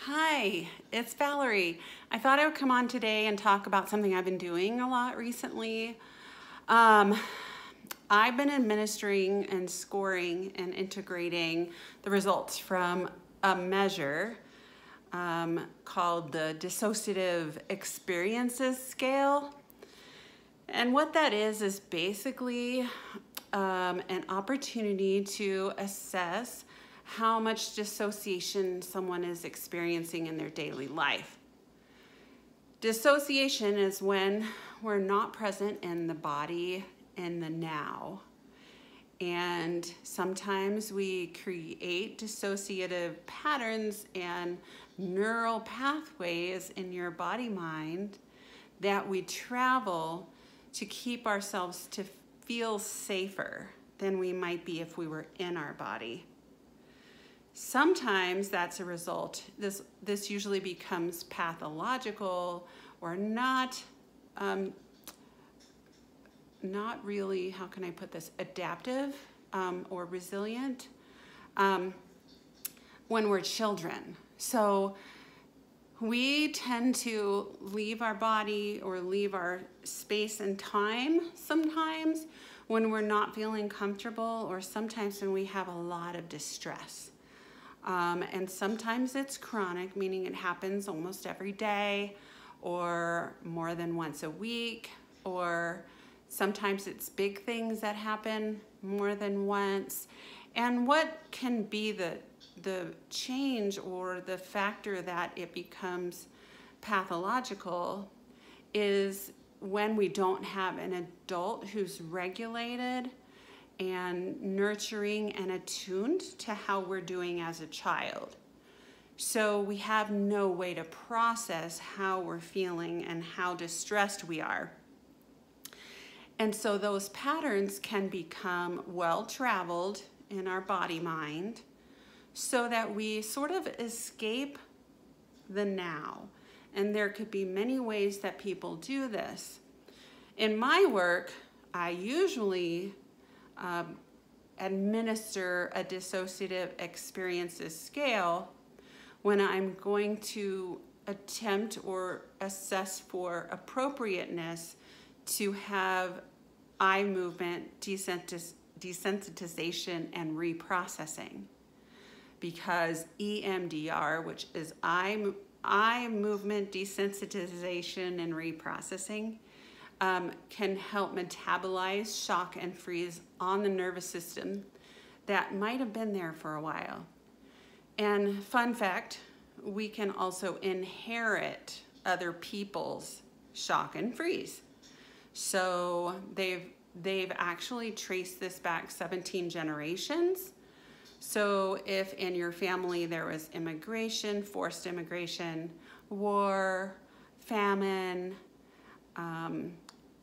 Hi, it's Valerie. I thought I would come on today and talk about something I've been doing a lot recently. I've been administering and scoring and integrating the results from a measure called the Dissociative Experiences Scale. And what that is basically an opportunity to assess how much dissociation someone is experiencing in their daily life. Dissociation is when we're not present in the body in the now. And sometimes we create dissociative patterns and neural pathways in your body-mind that we travel to keep ourselves to feel safer than we might be if we were in our body. Sometimes that's a result. This usually becomes pathological or not really, how can I put this, adaptive or resilient when we're children. So we tend to leave our body or leave our space and time sometimes when we're not feeling comfortable, or sometimes when we have a lot of distress. And sometimes it's chronic, meaning it happens almost every day or more than once a week, or sometimes it's big things that happen more than once. And what can be the change or the factor that it becomes pathological is when we don't have an adult who's regulated and nurturing and attuned to how we're doing as a child. So we have no way to process how we're feeling and how distressed we are. And so those patterns can become well-traveled in our body-mind so that we sort of escape the now. And there could be many ways that people do this. In my work, I usually administer a dissociative experiences scale when I'm going to attempt or assess for appropriateness to have eye movement desensitization and reprocessing. Because EMDR, which is eye movement desensitization and reprocessing, can help metabolize shock and freeze on the nervous system that might have been there for a while. And fun fact, we can also inherit other people's shock and freeze. So they've actually traced this back 17 generations. So if in your family there was immigration, forced immigration, war, famine,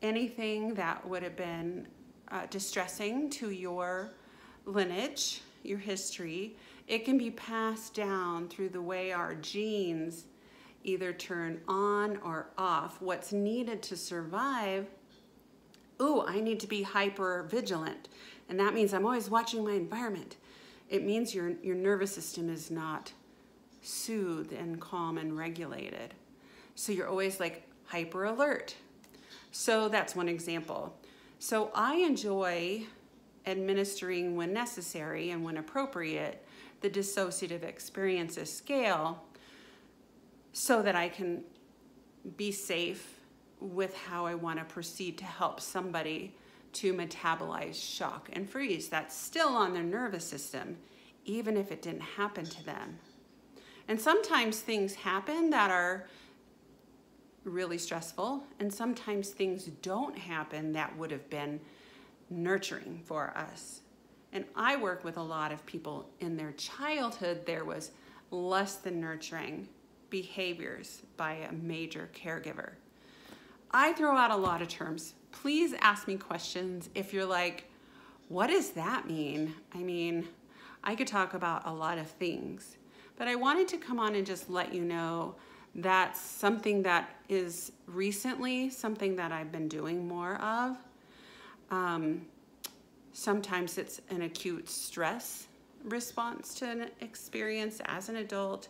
anything that would have been distressing to your lineage, your history, it can be passed down through the way our genes either turn on or off. What's needed to survive, ooh, I need to be hyper vigilant. And that means I'm always watching my environment. It means your nervous system is not soothed and calm and regulated. So you're always like hyper alert. So that's one example. So I enjoy administering when necessary and when appropriate the Dissociative Experiences Scale so that I can be safe with how I want to proceed to help somebody to metabolize shock and freeze. That's still on their nervous system, even if it didn't happen to them. And sometimes things happen that are really stressful, and sometimes things don't happen that would have been nurturing for us. And I work with a lot of people in their childhood, there was less than nurturing behaviors by a major caregiver. I throw out a lot of terms. Please ask me questions if you're like, what does that mean? I mean, I could talk about a lot of things, but I wanted to come on and just let you know that's something that is recently something that I've been doing more of. Sometimes it's an acute stress response to an experience as an adult.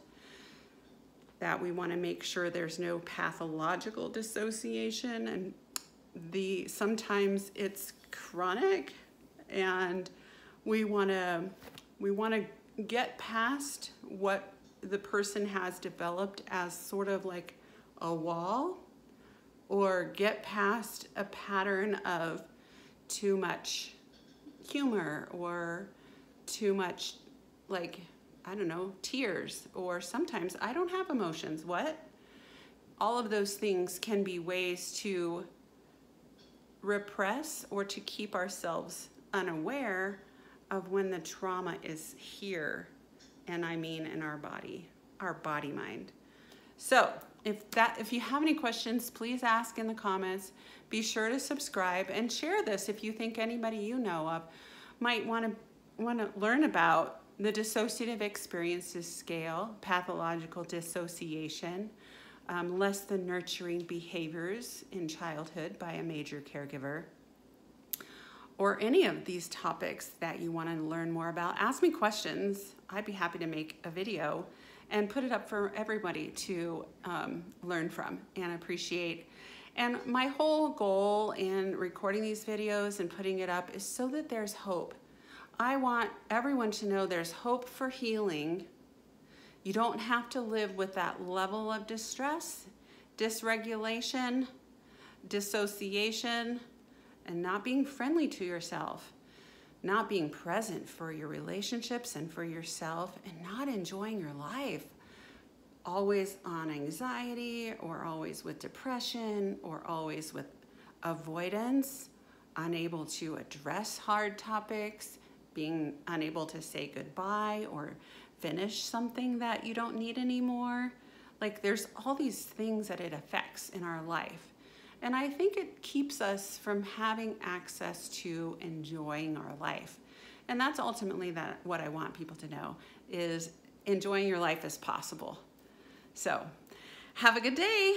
that we want to make sure there's no pathological dissociation, and sometimes it's chronic, and we want to get past what the person has developed as sort of like a wall, or get past a pattern of too much humor or too much, like, I don't know, tears, or sometimes I don't have emotions. What? All of those things can be ways to repress or to keep ourselves unaware of when the trauma is here, and I mean in our body mind. So if you have any questions, please ask in the comments. Be sure to subscribe and share this if you think anybody you know of might want to learn about the Dissociative Experiences Scale, pathological dissociation, less than nurturing behaviors in childhood by a major caregiver, or any of these topics that you want to learn more about. Ask me questions. I'd be happy to make a video and put it up for everybody to learn from and appreciate. And my whole goal in recording these videos and putting it up is so that there's hope. I want everyone to know there's hope for healing. You don't have to live with that level of distress, dysregulation, dissociation, and not being friendly to yourself, not being present for your relationships and for yourself, and not enjoying your life. Always on anxiety, or always with depression, or always with avoidance, unable to address hard topics, being unable to say goodbye or finish something that you don't need anymore. Like, there's all these things that it affects in our life. And I think it keeps us from having access to enjoying our life. And that's ultimately what I want people to know, is enjoying your life as possible. So have a good day.